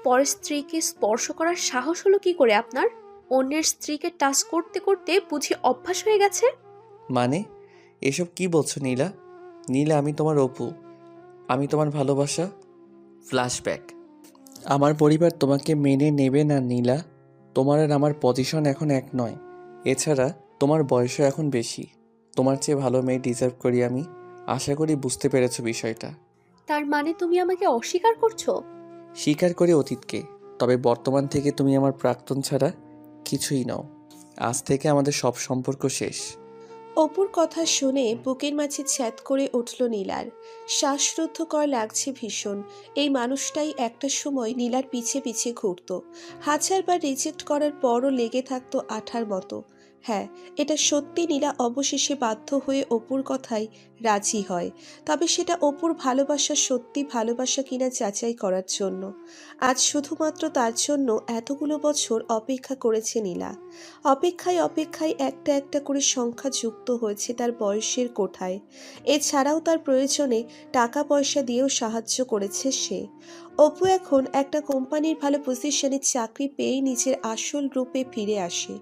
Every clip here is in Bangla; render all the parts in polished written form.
পরের স্ত্রীকে স্পর্শ করার সাহস হলো কি করে আপনার? অন্যের স্ত্রীকে টাচ করতে করতে বুঝি অভ্যাস হয়ে গেছে? মানে এসব কি বলছো নীলা? নীলা, আমি তোমার অপু, আমি তোমার ভালোবাসা। ফ্ল্যাশব্যাক। আমার পরিবার তোমাকে মেনে নেবে না নীলা। তোমার আর আমার পজিশন এখন এক নয়। এছাড়া তোমার বয়সও এখন বেশি। তোমার চেয়ে ভালো মেয়ে ডিজার্ভ করি আমি। আশা করি বুঝতে পেরেছো বিষয়টা। তার মানে তুমি আমাকে অস্বীকার করছো? স্বীকার করে অতীতকে, তবে বর্তমান থেকে তুমি আমার প্রাক্তন ছাড়া কিছুই নও। আজ থেকে আমাদের সব সম্পর্ক শেষ। অপুর কথা শুনে বুকের মাঝে ছ্যাদ করে উঠল নীলার। শ্বাসরুদ্ধকর লাগছে ভীষণ। এই মানুষটাই একটা সময় নীলার পিছে পিছে ঘুরত, হাজারবার রিজেক্ট করার পরও লেগে থাকতো আঠার মতো। হ্যাঁ, এটা সত্যি। নীলা অবশেষে বাধ্য হয়ে অপুর কথায় রাজি হয়, তবে সেটা অপুর ভালোবাসা সত্যি ভালোবাসা কিনা যাচাই করার জন্য। আজ শুধুমাত্র তার জন্য এতগুলো বছর অপেক্ষা করেছে নীলা। অপেক্ষায় অপেক্ষায় একটা একটা করে সংখ্যা যুক্ত হয়েছে তার বয়সের কোঠায়। এছাড়াও তার প্রয়োজনে টাকা পয়সা দিয়েও সাহায্য করেছে সে। অপু এখন একটা কোম্পানির ভালো পজিশনে চাকরি পেয়ে নিজের আসল রূপে ফিরে আসে।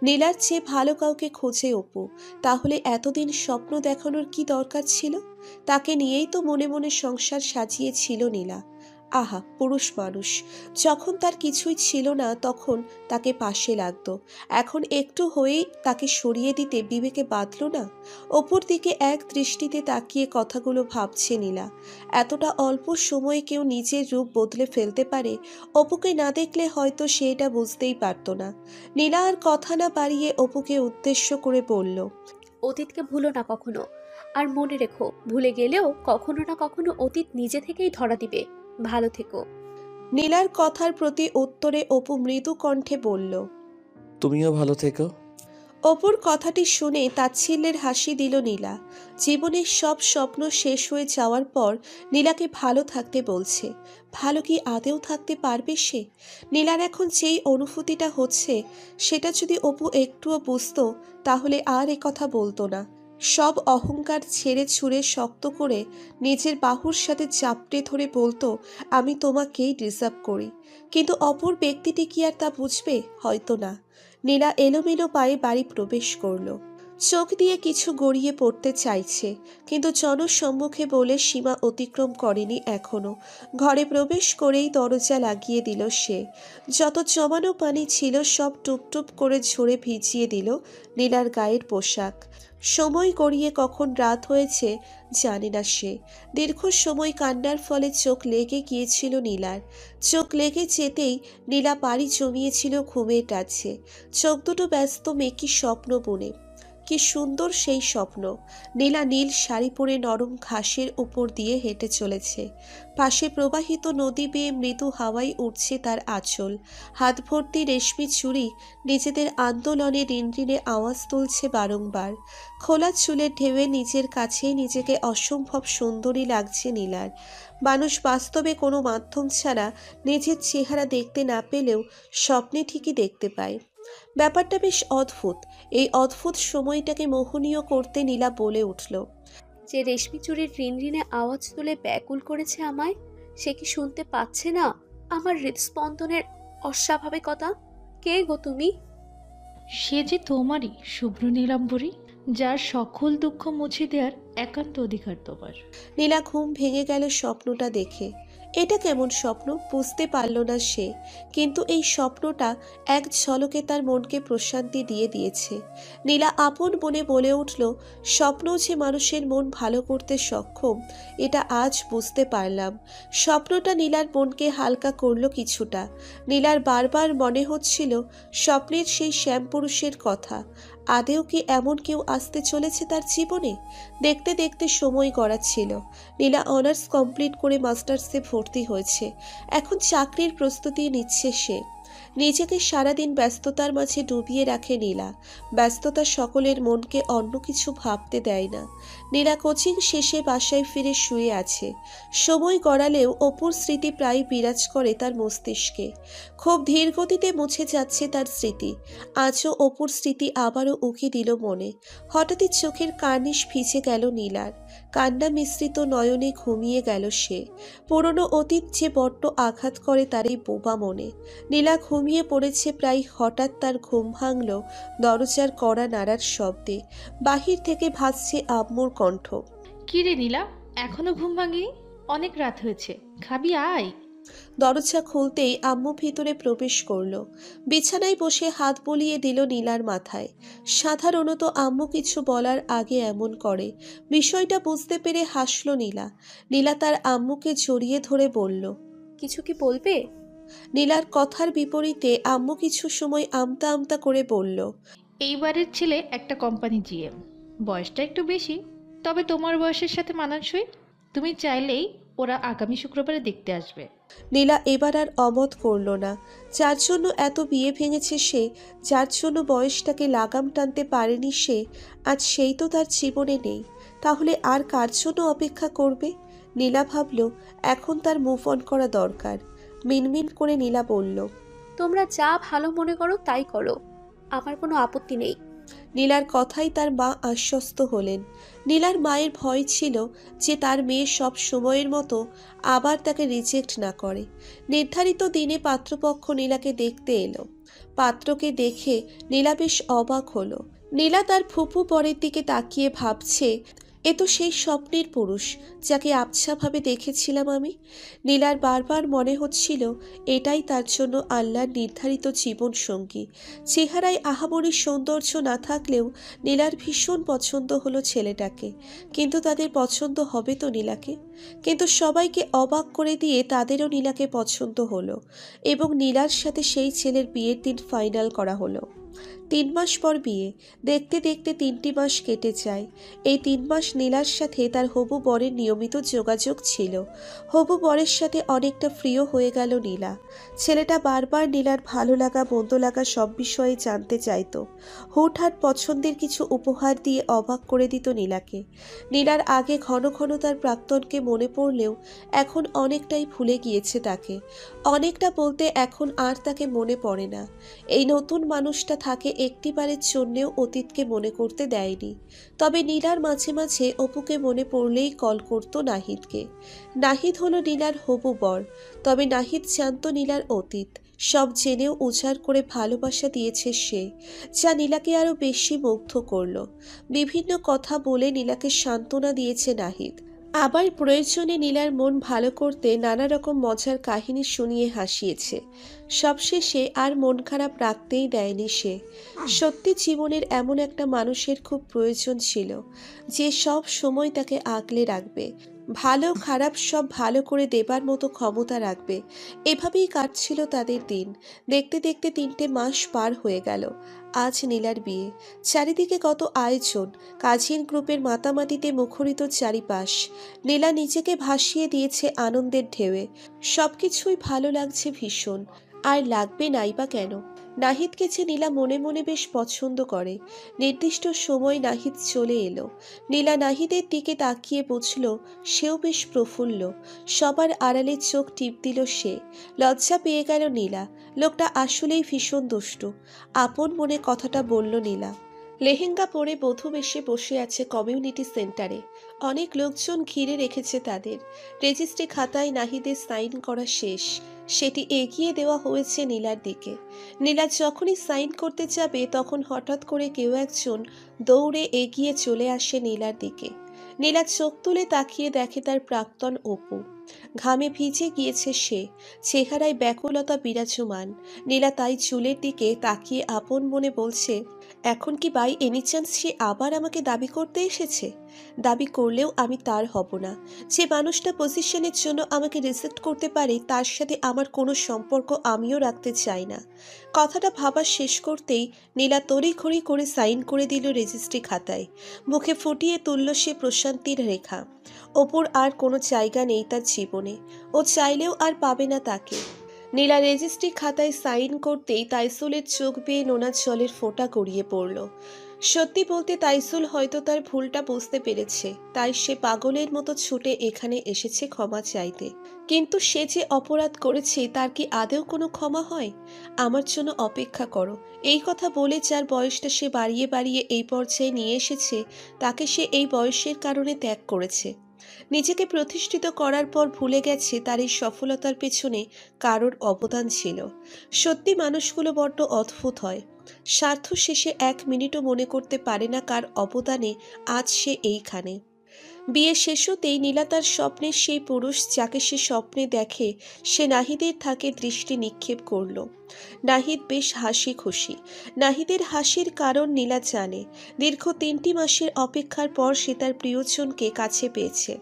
নীলার চেয়ে ভালো কাউকে খোঁজে অপু। তাহলে এতদিন স্বপ্ন দেখানোর কি দরকার ছিল? তাকে নিয়েই তো মনে মনে সংসার সাজিয়েছিল নীলা। আহা, পুরুষ মানুষ! যখন তার কিছুই ছিল না তখন তাকে পাশে লাগতো, এখন একটু হয়েই তাকে সরিয়ে দিতে বিবেকে বাঁধল না? অপুর দিকে এক দৃষ্টিতে তাকিয়ে কথাগুলো ভাবছে নীলা। এতটা অল্প সময়ে কেউ নিজের রূপ বদলে ফেলতে পারে? অপুকে না দেখলে হয়তো সে এটা বুঝতেই পারতো না। নীলা আর কথা না বাড়িয়ে অপুকে উদ্দেশ্য করে বলল, অতীতকে ভুলো না কখনো। আর মনে রেখো, ভুলে গেলেও কখনো না কখনো অতীত নিজে থেকেই ধরা দিবে। ভালো থেকো। নীলার কথার প্রতি উত্তরে অপু মৃদু কণ্ঠে বলল। তুমিও ভালো থেকো। অপুর কথাটি শুনে তাচ্ছিল্যের হাসি দিল নীলা। জীবনের সব স্বপ্ন শেষ হয়ে যাওয়ার পর নীলাকে ভালো থাকতে বলছে। ভালো কি আদেও থাকতে পারবে সে? নীলার এখন যেই অনুভূতিটা হচ্ছে, সেটা যদি অপু একটুও বুঝতো তাহলে আর এ কথা বলতো না। সব অহংকার ছেড়ে ছুঁড়ে শক্ত করে নিজের বাহুর সাথে চাপটে ধরে বলতো, আমি তোমাকেই ডিজার্ভ করি। কিন্তু অপর ব্যক্তিটি কি আর তা বুঝবে? হয়তো না। নীলা এলোমেলো পায়ে বাড়ি প্রবেশ করল। চোখ দিয়ে কিছু গড়িয়ে পড়তে চাইছে, কিন্তু জনসম্মুখে বলে সীমা অতিক্রম করেনি এখনো। ঘরে প্রবেশ করেই দরজা লাগিয়ে দিল সে। যত জমানো পানি ছিল সব টুপটুপ করে ঝরে ভিজিয়ে দিল নীলার গায়ের পোশাক। সময় গড়িয়ে কখন রাত হয়েছে জানে না সে। দীর্ঘ সময় কান্নার ফলে চোখ লেগে গিয়েছিল নীলার। চোখ লেগে যেতেই নীলা পাড়ি জমিয়েছিল ঘুমের টাচে। চোখ দুটো ব্যস্ত মেকি স্বপ্ন বুনে। কি সুন্দর সেই স্বপ্ন! নীলা নীল শাড়ি পরে নরম ঘাসের উপর দিয়ে হেঁটে চলেছে। পাশে প্রবাহিত নদী বেয়ে মৃদু হাওয়ায় উঠছে তার আঁচল। হাত ভর্তি রেশমি চুড়ি নিজেদের আন্দোলনে রিনরিনে আওয়াজ তুলছে বারংবার। খোলা চুলের ঢেউয়ে নিজের কাছেই নিজেকে অসম্ভব সুন্দরী লাগছে নীলার। মানুষ বাস্তবে কোনো মাধ্যম ছাড়া নিজের চেহারা দেখতে না পেলেও স্বপ্নে ঠিকই দেখতে পায়। ব্যাপারটা বেশ অদ্ভুত। এই অদ্ভুত সময়টাকে মোহনীয় করতে নীলা বলে উঠল, যে রেশমি চুড়ির রিনরিনে আওয়াজ তুলে ব্যাকুল করেছে আমায়, সে কি শুনতে পাচ্ছে না আমার হৃদস্পন্দনের অস্বাভাবিকতা? কে গো তুমি? সে যে তোমারই শুভ্র নীলাম্বরী, যার সকল দুঃখ মুছে দেওয়ার একান্ত অধিকার তোমার। নীলা ঘুম ভেঙে গেল স্বপ্নটা দেখে। এটা কেমন স্বপ্ন বুঝতে পারল না সে, কিন্তু এই স্বপ্নটা এক ঝলকে তার মনকে প্রশান্তি দিয়ে দিয়েছে। নীলা আপন মনে বলে উঠল, স্বপ্ন যে মানুষের মন ভালো করতে সক্ষম এটা আজ বুঝতে পারলাম। স্বপ্নটা নীলার মনকে হালকা করলো কিছুটা। নীলার বারবার মনে হচ্ছিল স্বপ্নের সেই শ্যামপুরুষের কথা। আদেও কি এমন কেউ আসতে চলেছে তার জীবনে? দেখতে দেখতে সময় গড়াচ্ছিল। নীলা অনার্স কমপ্লিট করে মাস্টার্সে ভর্তি হয়েছে। এখন চাকরির প্রস্তুতি নিচ্ছে সে। নিজেকে সারাদিন ব্যস্ততার মাঝে ডুবিয়ে রাখে নীলা। ব্যস্ততা সকলের মনকে অন্য কিছু ভাবতে দেয় না। নীলা কোচিং শেষে বাসায় ফিরে শুয়ে আছে। সময় গড়ালেও অপুর স্মৃতি প্রায় বিরাজ করে তার মস্তিষ্কে। খুব ধীর গতিতে মুছে যাচ্ছে তার স্মৃতি। আজও অপুর স্মৃতি আবারও উকি দিল মনে। হঠাৎই চোখের কার্নিশ ভিজে গেল নীলার। কান্না মিশ্রিত নয়নে ঘুমিয়ে গেল সে। পুরনো অতীত যে বড্ড আঘাত করে তার এই বোবা মনে। নীলা ঘুমিয়ে পড়েছে প্রায়। হঠাৎ তার ঘুম ভাঙল দরজার কড়া নাড়ার শব্দে। বাহির থেকে ভাসছে আম্মুর কণ্ঠ। কি রে নীলা, এখনো ঘুম ভাঙেনি? অনেক রাত হয়েছে, খাবি আয়। দরজা খুলতেই আম্মু ভিতরে প্রবেশ করলো। বিছানায় বসে হাত বুলিয়ে দিল নীলার মাথায়। সাধারণত আম্মু কিছু বলার আগে এমন করে। বিষয়টা বুঝতে পেরে হাসল নীলা। নীলা তার আম্মুকে জড়িয়ে ধরে বলল, কিছু কি বলবে? নীলার কথার বিপরীতে আম্মু কিছু সময় আমতা আমতা করে বলল, এইবারের ছেলে একটা কোম্পানি জিএম, বয়সটা একটু বেশি, তবে তোমার বয়সের সাথে মানানসই। তুমি চাইলেই ওরা আগামী শুক্রবারে দেখতে আসবে। নীলা এবার আর অমত করল না। যার জন্য এত বিয়ে ভেঙেছে সে, যার জন্য বয়সটাকে লাগাম টানতে পারেনি সে, আজ সেই তো তার জীবনে নেই। তাহলে আর কার জন্য অপেক্ষা করবে? নীলা ভাবল এখন তার মুভ অন করা দরকার। মিনমিন করে নীলা বলল, তোমরা যা ভালো মনে করো তাই করো, আমার কোনো আপত্তি নেই। নীলার কথাই তার মা আশ্বস্ত হলেন। নীলার মায়ের ভয় ছিল যে তার মেয়ে সব সময়ের মতো আবার তাকে রিজেক্ট না করে। নির্ধারিত দিনে পাত্রপক্ষ নীলাকে দেখতে এলো। পাত্রকে দেখে নীলা বেশ অবাক হলো। নীলা তার ফুপু বরের দিকে তাকিয়ে ভাবছে, এ তো সেই স্বপ্নের পুরুষ যাকে আবছাভাবে দেখেছিলাম আমি। নীলার বারবার মনে হচ্ছিল এটাই তার জন্য আল্লাহর নির্ধারিত জীবন সঙ্গী। চেহারায় আহামরি সৌন্দর্য না থাকলেও নীলার ভীষণ পছন্দ হলো ছেলেটাকে। কিন্তু তাদের পছন্দ হবে তো নীলাকে? কিন্তু সবাইকে অবাক করে দিয়ে তাদেরও নীলাকে পছন্দ হলো এবং নীলার সাথে সেই ছেলের বিয়ের দিন ফাইনাল করা হলো। 3 মাস পর বিয়ে। দেখতে দেখতে 3টি মাস কেটে যায়। এই 3 মাস নীলার সাথে তার হবু বরের নিয়মিত যোগাযোগ ছিল। হবু বরের সাথে অনেকটা প্রিয় হয়ে গেল নীলা। ছেলেটা বারবার নীলার ভালো লাগা মন্দ লাগা সব বিষয়ে জানতে চাইতো। হুটহাট পছন্দের কিছু উপহার দিয়ে অবাক করে দিত নীলাকে। নীলার আগে ঘন ঘন তার প্রাক্তনকে মনে পড়লেও এখন অনেকটাই ভুলে গিয়েছে তাকে। অনেকটা বলতে এখন আর তাকে মনে পড়ে না। এই নতুন মানুষটা থাকে একটিবারের জন্যেও অতীতকে মনে করতে দেয়নি। তবে নীলার মাঝে মাঝে অপুকে মনে পড়লেই কল করত নাহিদকে। নাহিদ হলো নীলার হবু বর। তবে নাহিদ জানত নীলার অতীত। সব জেনেও উজাড় করে ভালোবাসা দিয়েছে সে, যা নীলাকে আরো বেশি মুগ্ধ করলো। বিভিন্ন কথা বলে নীলাকে সান্ত্বনা দিয়েছে নাহিদ। আবার প্রয়োজনে নীলার মন ভালো করতে নানা রকম মজার কাহিনী শুনিয়ে হাসিয়েছে। সবশেষে আর মন খারাপ রাখতেই দেয়নি সে। সত্যি জীবনের এমন একটা মানুষের খুব প্রয়োজন ছিল, যে সব সময় তাকে আগলে রাখবে, ভালো খারাপ সব ভালো করে দেবার মতো ক্ষমতা রাখবে। এভাবেই কাটছিল তাদের দিন। দেখতে দেখতে 3টে মাস পার হয়ে গেল। আজ নীলার বিয়ে। চারিদিকে কত আয়োজন, কাজিন গ্রুপের মাতামাতিতে মুখরিত চারিপাশ। নীলা নিজেকে ভাসিয়ে দিয়েছে আনন্দের ঢেউয়ে। সবকিছুই ভালো লাগছে ভীষণ। আর লাগবে নাই বা কেন? নাহিদকে যে নীলা মনে মনে বেশ পছন্দ করে। নির্দিষ্ট সময় নাহিদ চলে এলো। নীলা নাহিদের দিকে তাকিয়ে বুঝল সেও বেশ প্রফুল্ল। সবার আড়ালে চোখ টিপ দিল সে। লজ্জা পেয়ে গেল নীলা। লোকটা আসলেই ভীষণ দুষ্টু। আপন মনে কথাটা বলল নীলা। লেহেঙ্গা পরে বধূ বেশে বসে আছে কমিউনিটি সেন্টারে। অনেক লোকজন ঘিরে রেখেছে তাদের। রেজিস্ট্রি খাতায় নাহিদের সাইন করা শেষ। সেটি এগিয়ে দেওয়া হয়েছে নীলার দিকে। নীলা যখনই সাইন করতে যাবে তখন হঠাৎ করে কেউ একজন দৌড়ে এগিয়ে চলে আসে নীলার দিকে। নীলা চোখ তুলে তাকিয়ে দেখে তার প্রাক্তন অপু। ঘামে ভিজে গিয়েছে সে, চেহারায় ব্যাকুলতা বিরাজমান। নীলা তাই চুলের দিকে তাকিয়ে আপন মনে বলছে, এখন কি বাই এনি চান্স সে আবার আমাকে দাবি করতে এসেছে? দাবি করলেও আমি তার হব না। যে মানুষটা পজিশনের জন্য আমাকে রিজেক্ট করতে পারে তার সাথে আমার কোনো সম্পর্ক আমিও রাখতে চাই না। কথাটা ভাবা শেষ করতেই নীলা তড়িঘড়ি করে সাইন করে দিল রেজিস্ট্রি খাতায়। মুখে ফুটিয়ে তুলল সে প্রশান্তির রেখা। অপুর আর কোনো জায়গা নেই তার জীবনে। ও চাইলেও আর পাবে না তাকে। নীলা রেজিস্ট্রি খাতায় সাইন করতেই তাইসুলের চোখ বেয়ে নোনা জলের ফোঁটা গড়িয়ে পড়ল। সত্যি বলতে তাইসুল হয়তো তার ভুলটা বুঝতে পেরেছে, তাই সে পাগলের মতো ছুটে এখানে এসেছে ক্ষমা চাইতে। কিন্তু সে যে অপরাধ করেছে তার কি আদৌ কোনো ক্ষমা হয়? আমার জন্য অপেক্ষা করো, এই কথা বলে যার বয়সটা সে বাড়িয়ে বাড়িয়ে এই পর্যায়ে নিয়ে এসেছে তাকে সে এই বয়সের কারণে ত্যাগ করেছে। নিজেকে প্রতিষ্ঠিত করার পর ভুলে গেছে তার এই সফলতার পেছনে কারোর অবদান ছিল। সত্যি মানুষগুলো বড্ড অদ্ভুত হয়। স্বার্থ শেষে 1 মিনিটও মনে করতে পারে না কার অবদানে আজ সে এইখানে। বিয়ে শেষ হতেই নীলা তার স্বপ্নের সেই পুরুষ যাকে সে স্বপ্নে দেখে সে নাহিদের থাকে দৃষ্টি নিক্ষেপ করল। নাহিদ বেশ হাসি খুশি। নাহিদের হাসির কারণ নীলা জানে। দীর্ঘ 3টি মাসের অপেক্ষার পর সে তার প্রিয়জনকে কাছে পেয়েছে,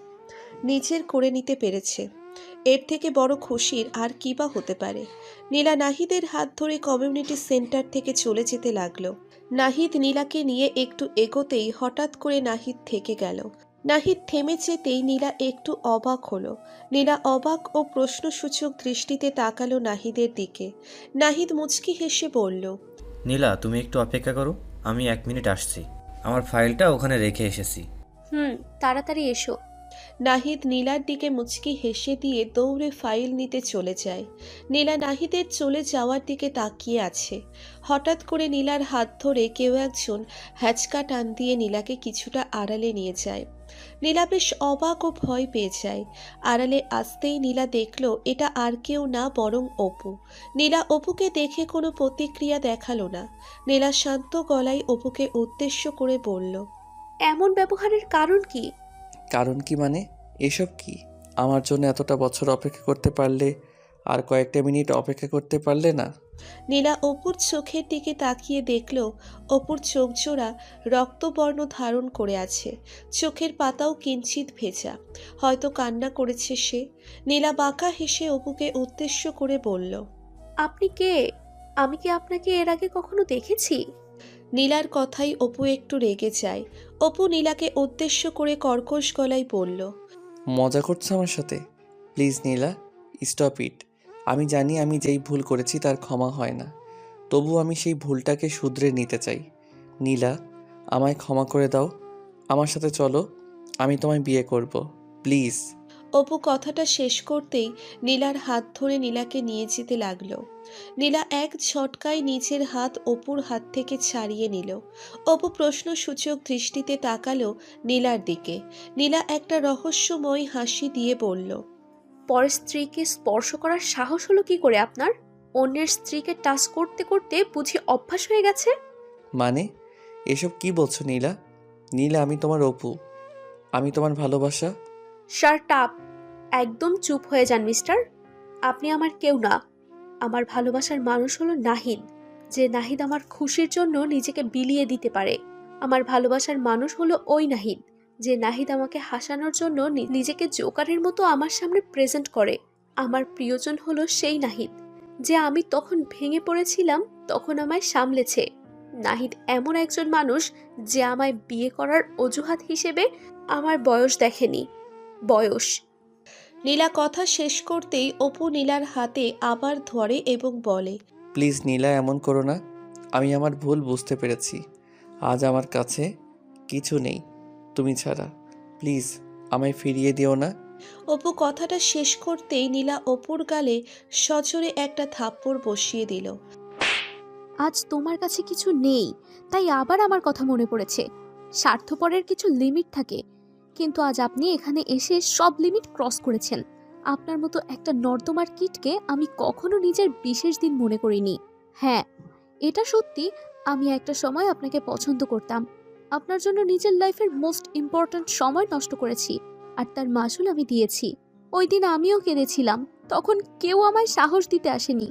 নিজের করে নিতে পেরেছে। এর থেকে বড় খুশির আর কী বা হতে পারে। নীলা নাহিদের হাত ধরে কমিউনিটি সেন্টার থেকে চলে যেতে লাগলো। নাহিদ নীলাকে নিয়ে একটু এগোতেই হঠাৎ করে নাহিদ থেকে গেল। নাহিদ থেমে যেতেই নীলা একটু অবাক হলো। নীলা অবাক ও প্রশ্নসূচক দৃষ্টিতে তাকালো নাহিদের দিকে। নাহিদ মুচকি হেসে বলল, নীলা, তুমি একটু অপেক্ষা করো, আমি 1 মিনিট আসছি। আমার ফাইলটা ওখানে রেখে এসেছি। তাড়াতাড়ি এসো। নাহিদ নীলার দিকে মুচকি হেসে দিয়ে দৌড়ে ফাইল নিতে চলে যায়। নীলা নাহিদের চলে যাওয়ার দিকে তাকিয়ে আছে। হঠাৎ করে নীলার হাত ধরে কেউ একজন হ্যাচকা টান দিয়ে নীলাকে কিছুটা আড়ালে নিয়ে যায়। নীলা বেশ অবাক ও ভয় পেয়ে যায়। আড়ালে আসতেই নীলা দেখল এটা আর কেউ না বরং অপু। নীলা অপুকে দেখে কোনো প্রতিক্রিয়া দেখালো না। নীলা শান্ত গলায় অপুকে উদ্দেশ্য করে বলল, এমন ব্যবহারের কারণ কি? কারণ কি মানে? এসব কি? আমার জন্য এতটা বছর অপেক্ষা করতে পারলে আর কয়েকটা মিনিট অপেক্ষা করতে পারলে না? নীলা অপুর চোখের দিকে তাকিয়ে দেখল অপুর চোখ জোড়া রক্তবর্ণ ধারণ করে আছে। চোখের পাতাও কিঞ্চিত ভেজা, হয়তো কান্না করেছে সে। নীলা বাঁকা হেসে অপুকে উদ্দেশ্য করে বলল, আপনি কে? আমি কি আপনাকে এর আগে কখনো দেখেছি? নীলার কথাই অপু একটু রেগে যায়। অপু নীলাকে উদ্দেশ্য করে কর্কশ গলায় বলল, মজা করছো আমার সাথে? Please Nila, stop it. আমি জানি আমি যেই ভুল করেছি তার ক্ষমা হয় না, তবু আমি সেই ভুলটাকে শুধরে নিতে চাই। নীলা, আমায় ক্ষমা করে দাও। আমার সাথে চলো, আমি তোমায় বিয়ে করব, প্লিজ। অপু কথাটা শেষ করতেই নীলার হাত ধরে নীলাকে নিয়ে যেতে লাগলো। নীলা এক ঝটকায় নিজের হাত অপুর হাত থেকে ছাড়িয়ে নিল। অপু প্রশ্নসূচক দৃষ্টিতে তাকালো নীলার দিকে। নীলা একটা রহস্যময় হাসি দিয়ে বলল, পরের স্ত্রীকে স্পর্শ করার সাহস হলো কি করে আপনার? অন্যের স্ত্রীকে টাচ করতে করতে বুঝি অভ্যাস হয়ে গেছে? মানে এসব কি বলছো নীলা? নীলা, আমি তোমার অপু, আমি তোমার ভালোবাসা। Shut up! একদম চুপ হয়ে যান মিস্টার। আপনি আমার কেউ না। আমার ভালোবাসার মানুষ হলো নাহিদ, যে নাহিদ আমার খুশির জন্য নিজেকে বিলিয়ে দিতে পারে। আমার ভালোবাসার মানুষ হলো ওই নাহিদ, যে নাহিদ আমাকে হাসানোর জন্য নিজেকে জোকারের মতো আমার সামনে প্রেজেন্ট করে। আমার প্রিয়জন হলো সেই নাহিদ, যে আমি তখন ভেঙে পড়েছিলাম তখন আমায় সামলেছে। নাহিদ এমন একজন মানুষ যে আমায় বিয়ে করার অজুহাত হিসেবে আমার বয়স দেখেনি। বয়স! নীলা কথা শেষ করতেই অপু নীলার হাতে আবার ধরে এবং বলে, প্লিজ নীলা, এমন করো না। আমি আমার ভুল বুঝতে পেরেছি। আজ আমার কাছে কিছু নেই তুমি ছাড়া। প্লিজ আমায় ফিরিয়ে দিও না। অপু কথাটা শেষ করতেই নীলা অপুর গালে সজোরে একটা থাপ্পড় বসিয়ে দিল। আজ তোমার কাছে কিছু নেই, তাই আবার আমার কথা মনে পড়েছে। স্বার্থপরের কিছু লিমিট থাকে, কিন্তু আজ আপনি এখানে এসে সব লিমিট ক্রস করেছেন। আপনার মতো একটা নর্দমার কিটকে আমি কখনো নিজের বিশেষ দিন মনে করিনি। হ্যাঁ, এটা সত্যি, আমি একটা সময় আপনাকে পছন্দ করতাম। আপনার জন্য নিজের লাইফের মোস্ট ইম্পর্ট্যান্ট সময় নষ্ট করেছি, আর তার মাসুল আমি দিয়েছি। ওই দিন আমিও কেঁদেছিলাম, তখন কেউ আমায় সাহস দিতে আসেনি,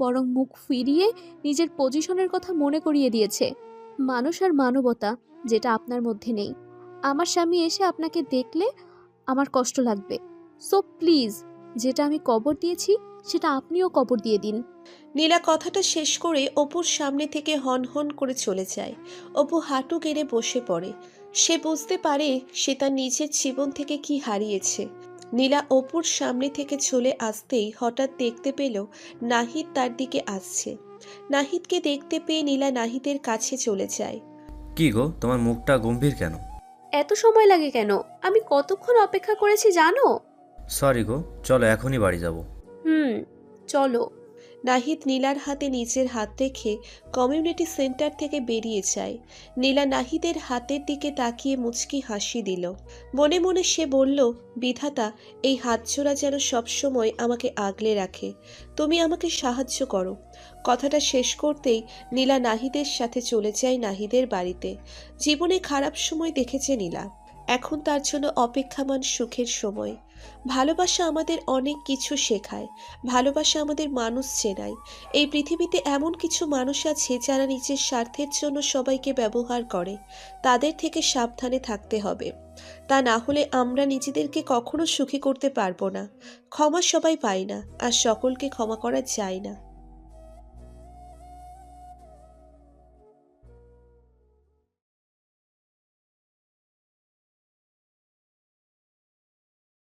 বরং মুখ ফিরিয়ে নিজের পজিশনের কথা মনে করিয়ে দিয়েছে। মানুষ আর মানবতা, যেটা আপনার মধ্যে নেই। আমার স্বামী এসে আপনাকে দেখলে আমার কষ্ট লাগবে। সো প্লিজ, যেটা আমি কবর দিয়েছি সেটা আপনিও কবর দিয়ে দিন। নীলা কথাটা শেষ করে অপুর সামনে থেকে হন হন করে চলে যায়। অপু হাঁটু গেড়ে বসে পড়ে। সে বুঝতে পারে সে তার নিজের জীবন থেকে কি হারিয়েছে। নীলা অপুর সামনে থেকে চলে আসতেই হঠাৎ দেখতে পেল নাহিদ তার দিকে আসছে। নাহিদকে দেখতে পেয়ে নীলা নাহিদের কাছে চলে যায়। কি গো, তোমার মুখটা গম্ভীর কেন? এত সময় লাগে কেন? আমি কতক্ষণ অপেক্ষা করেছি জানো? সরি গো, চলো এখনই বাড়ি যাব। চলো। নাহিদ নীলার হাতে নিজের হাত রেখে কমিউনিটি সেন্টার থেকে বেরিয়ে যায়। নীলা নাহিদের হাতের দিকে তাকিয়ে মুচকি হাসি দিল। মনে মনে সে বলল, বিধাতা, এই হাতজোড়া যেন সবসময় আমাকে আগলে রাখে, তুমি আমাকে সাহায্য করো। কথাটা শেষ করতেই নীলা নাহিদের সাথে চলে যায় নাহিদের বাড়িতে। জীবনে খারাপ সময় দেখেছে নীলা, এখন তার জন্য অপেক্ষামান সুখের সময়। ভালোবাসা আমাদের অনেক কিছু শেখায়, ভালোবাসা আমাদের মানুষ চেনায়। এই পৃথিবীতে এমন কিছু মানুষ আছে যারা নিজের স্বার্থের জন্য সবাইকে ব্যবহার করে, তাদের থেকে সাবধানে থাকতে হবে। তা না হলে আমরা নিজেদেরকে কখনো সুখী করতে পারবো না। ক্ষমা সবাই পায় না, আর সকলকে ক্ষমা করা যায় না।